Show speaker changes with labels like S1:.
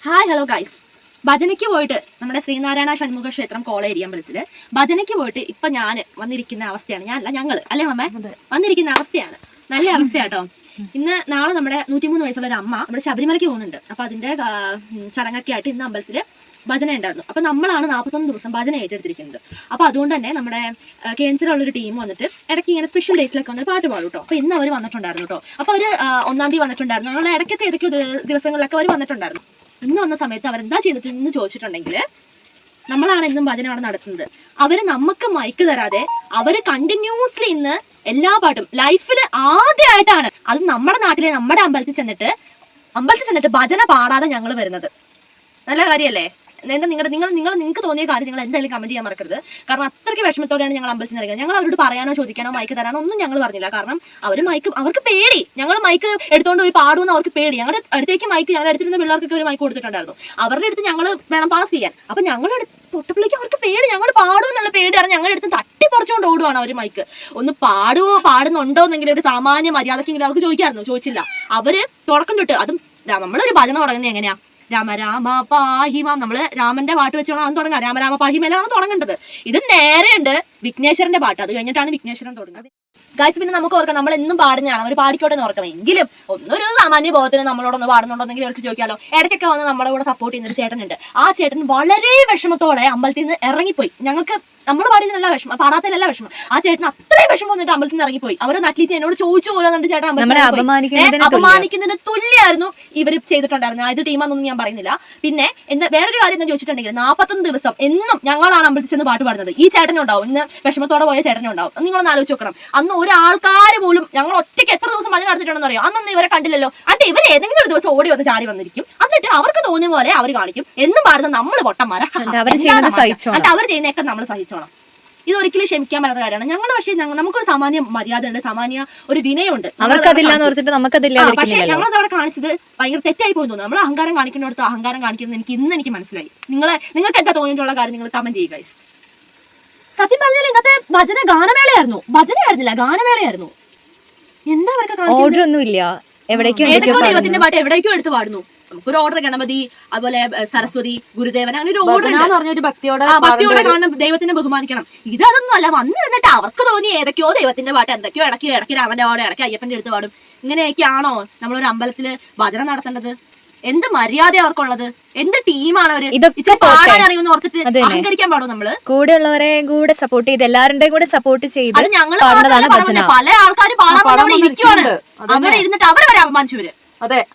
S1: Hi hello guys. ഭജനയ്ക്ക് പോയിട്ട് നമ്മുടെ ശ്രീനാരായണ ഷൺമുഖ ക്ഷേത്രം കോളേരി അമ്പലത്തില് ഭജനയ്ക്ക് പോയിട്ട് ഇപ്പൊ ഞാൻ വന്നിരിക്കുന്ന അവസ്ഥയാണ്. ഞങ്ങള് അല്ലേ മമ്മ വന്നിരിക്കുന്ന അവസ്ഥയാണ്. നല്ല അവസ്ഥയാട്ടോ. നാളെ നമ്മുടെ 103 വയസ്സുള്ള ഒരു അമ്മ നമ്മുടെ ശബരിമലയ്ക്ക് പോകുന്നുണ്ട്. അപ്പൊ അതിന്റെ ചടങ്ങൊക്കെ ആയിട്ട് ഇന്ന് അമ്പലത്തില് ഭജന ഉണ്ടായിരുന്നു. അപ്പൊ നമ്മളാണ് 41 ദിവസം ഭജന ഏറ്റെടുത്തിരിക്കുന്നത്. അപ്പൊ അതുകൊണ്ട് തന്നെ നമ്മുടെ കേൻസറുള്ളൊരു ടീം വന്നിട്ട് ഇടയ്ക്ക് ഇങ്ങനെ സ്പെഷ്യൽ ഡേയ്സിലൊക്കെ വന്ന് പാട്ട് പാടും കേട്ടോ. അപ്പൊ ഇന്ന് അവർ വന്നിട്ടുണ്ടായിരുന്നു കേട്ടോ. അപ്പൊ അവർ 1-ാം തീയതി വന്നിട്ടുണ്ടായിരുന്നു. ഞങ്ങളുടെ ഇടയ്ക്കത്തെ ഏതൊക്കെയോ ദിവസങ്ങളിലൊക്കെ അവർ വന്നിട്ടുണ്ടായിരുന്നു. ഇന്ന് വന്ന സമയത്ത് അവരെന്താ ചെയ്തിട്ട് ഇന്ന് ചോദിച്ചിട്ടുണ്ടെങ്കിൽ, നമ്മളാണ് ഇന്നും ഭജന അവിടെ നടത്തുന്നത്. അവര് നമുക്ക് മൈക്ക് തരാതെ അവര് കണ്ടിന്യൂസ്ലി ഇന്ന് എല്ലാ പാട്ടും ലൈഫിൽ ആദ്യമായിട്ടാണ്, അതും നമ്മുടെ നാട്ടിലെ നമ്മുടെ അമ്പലത്തിൽ ചെന്നിട്ട് ഭജന പാടാതെ ഞങ്ങൾ വരുന്നത്. നല്ല കാര്യമല്ലേ? എന്താ നിങ്ങൾക്ക് തോന്നിയ കാര്യം നിങ്ങൾ എന്തായാലും കമന്റ് ചെയ്യാൻ മറക്കരുത്. കാരണം അത്രയ്ക്ക് വിഷമത്തോടെയാണ് ഞങ്ങൾ അമ്പലത്തിൽ നിന്ന് ഇറങ്ങുന്നത്. ഞങ്ങൾ അവരോട് പറയാനോ ചോദിക്കാനോ മൈക്ക് തരാനോ ഒന്നും ഞങ്ങൾ പറഞ്ഞില്ല. കാരണം അവർക്ക് പേടി. ഞങ്ങൾ മൈക്ക് എടുത്തുകൊണ്ട് പോയി പാടുമെന്ന് അവർക്ക് പേടി. ഞങ്ങളുടെ അടുത്തേക്ക് ഞങ്ങളുടെ അടുത്തിരുന്ന പിള്ളേർക്കൊക്കെ ഒരു മൈക്ക് കൊടുത്തിട്ടുണ്ടായിരുന്നു. അവരുടെ അടുത്ത് ഞങ്ങൾ വേണം പാസ് ചെയ്യാൻ. അപ്പൊ ഞങ്ങളുടെ തൊട്ടപ്പിള്ളിക്ക് അവർക്ക് പേടി. ഞങ്ങൾ പാടുമെന്നുള്ള പേടിയാണ്. ഞങ്ങളുടെ അടുത്ത് തട്ടിപ്പറിച്ചുകൊണ്ട് ഓടുവാണ് അവർ മൈക്ക്. ഒന്ന് പാടുന്നുണ്ടോ എന്നെങ്കിലും ഒരു സാമാന്യ മര്യാദക്കെങ്കിലും അവർക്ക് ചോദിച്ചില്ല. അവര് തുടക്കം തൊട്ട്, അതും നമ്മളൊരു ഭജന തുടങ്ങുന്നത് എങ്ങനെയാ? രാമ രാമ പാഹിമാം, നമ്മള് രാമന്റെ പാട്ട് വെച്ചോണം അത് തുടങ്ങാം. രാമ രാമ പാഹിമേലാണ് തുടങ്ങേണ്ടത്. ഇത് നേരെയുണ്ട് വിഘ്നേശ്വരന്റെ പാട്ട്. അത് കഴിഞ്ഞിട്ടാണ് വിഘ്നേശ്വരൻ തുടങ്ങുന്നത്. ഗൈസ്, പിന്നെ നമുക്ക് ഓർക്കാം, നമ്മൾ എന്നും പാടുന്നതാണ്. അവർ പാടിക്കോട്ടെ എന്ന് ഓർക്കാം. എങ്കിലും ഒന്നൊരു സാമാന്യ ബോധത്തിന് നമ്മളോടൊന്ന് പാടുന്നുണ്ടോന്നെങ്കിലും അവർക്ക് ചോദിക്കാമല്ലോ. ഇടയ്ക്കൊക്കെ വന്ന് നമ്മുടെ കൂടെ സപ്പോർട്ട് ചെയ്യുന്നൊരു ചേട്ടനുണ്ട്. ആ ചേട്ടൻ വളരെ വിഷമത്തോടെ അമ്പലത്തിൽ നിന്ന് ഇറങ്ങിപ്പോയി. ഞങ്ങൾക്ക് നമ്മൾ പാടിയതിനല്ല വിഷമം, പാടാത്തതിലല്ല വിഷമം. ആ ചേട്ടൻ അത്രയും വിഷമം വന്നിട്ട് അമ്പലത്തിൽ നിന്ന് ഇറങ്ങിപ്പോയി. അവർ നട്ട്ലീസ് എന്നോട് ചോദിച്ചു പോലെ എന്നിട്ട് ചേട്ടൻ അപമാനിക്കുന്നതിന് തുല്യമായിരുന്നു ഇവർ ചെയ്തിട്ടുണ്ടായിരുന്നു. ഇത് ടീമാണെന്നൊന്നും ഞാൻ പറയുന്നില്ല. പിന്നെ വേറൊരു കാര്യം എന്ന് ചോദിച്ചിട്ടുണ്ടെങ്കിൽ 41 ദിവസം എന്നും ഞങ്ങളാണ് അമ്പലത്തിൽ ചെന്ന് പാട്ട് പാടുന്നത്. ഈ ചേട്ടനുണ്ടാവും, ഇന്ന് വിഷമത്തോടെ പോയ ചേട്ടനുണ്ടാവും. നിങ്ങളൊന്ന് ആലോചിച്ച് നോക്കണം. അന്ന് ഒരാൾക്കാർ പോലും ഞങ്ങൾ ഒറ്റയ്ക്ക് എത്ര ദിവസം ഭജന നടത്തിയിട്ടുണ്ടെന്ന് അറിയാം. അന്നൊന്നും ഇവരെ കണ്ടില്ലല്ലോ. എന്നിട്ട് ഇവർ ഏതെങ്കിലും ഒരു ദിവസം ഓടി വന്ന് ചാടി വന്നിരിക്കും. എന്നിട്ട് അവർക്ക് തോന്നിയ പോലെ അവർ കാണിക്കും. എന്നും പാടുന്ന നമ്മൾ പൊട്ടന്മാരെ. അവർ ചെയ്യുന്നതൊക്കെ നമ്മൾ സഹിച്ചോണം. ഇതൊരിക്കലും ക്ഷമിക്കാൻ പറ്റാത്ത കാര്യമാണ്. ഞങ്ങളുടെ പക്ഷേ നമുക്കൊരു സാമാന്യ മര്യാദ ഉണ്ട്, സാമാന്യ ഒരു വിനയമുണ്ട്. പക്ഷേ ഞങ്ങളതവിടെ കാണിച്ചത് ഭയങ്കര തെറ്റായി പോയി തോന്നുന്നു. നമ്മൾ അഹങ്കാരം കാണിക്കുന്നിടത്ത് അഹങ്കാരം കാണിക്കുന്നത് എനിക്ക് മനസ്സിലായി. നിങ്ങൾക്ക് എന്താ തോന്നിയിട്ടുള്ള കാര്യം നിങ്ങൾ കമന്റ് ചെയ്യുക ഗൈസ്. സത്യം പറഞ്ഞാൽ ഇന്നത്തെ ഭജന ഗാനമേളയായിരുന്നു. ഭജനയായിരുന്നില്ല, ഗാനമേളയായിരുന്നു. എന്താ അവർക്ക്
S2: ഓർഡർ ഒന്നുമില്ല.
S1: ദൈവത്തിന്റെ പാട്ട് എവിടേക്കോ എടുത്ത് പാടുന്നു. നമുക്കൊരു ഓർഡർ ഗണപതി, അതുപോലെ സരസ്വതി, ഗുരുദേവൻ, അങ്ങനെ ഒരു ഓർഡർ ഭക്തിയോടെ കാണണം, ദൈവത്തിനെ ബഹുമാനിക്കണം. ഇതൊന്നും അല്ല. വന്നിരുന്നിട്ട് അവർക്ക് തോന്നി ഏതൊക്കെയോ ദൈവത്തിന്റെ പാട്ട്, എന്തൊക്കെയോ ഇടയ്ക്ക് രാമന്റെ പാടും, ഇടയ്ക്ക് അയ്യപ്പന്റെ അടുത്ത് പാടും. ഇങ്ങനെയൊക്കെയാണോ നമ്മളൊരു അമ്പലത്തില് ഭജന നടത്തേണ്ടത്? എന്ത് മര്യാദ അവർക്കുള്ളത്? എന്ത് ടീമാണ് അവര്? പാടാൻ അറിയുമെന്ന് ഓർത്തിട്ട് അഹങ്കരിക്കാൻ പാടും. നമ്മള്
S2: കൂടെയുള്ളവരെ കൂടെ സപ്പോർട്ട് ചെയ്ത് എല്ലാവരുടെയും കൂടെ സപ്പോർട്ട് ചെയ്ത്
S1: അത് ഞങ്ങൾ പല ആൾക്കാർ പാടാൻ അവിടെ ഇരിക്കുവാണ്. അവിടെ ഇരുന്നിട്ട് അവരെ അപമാനിച്ചവര്.
S3: അതെ.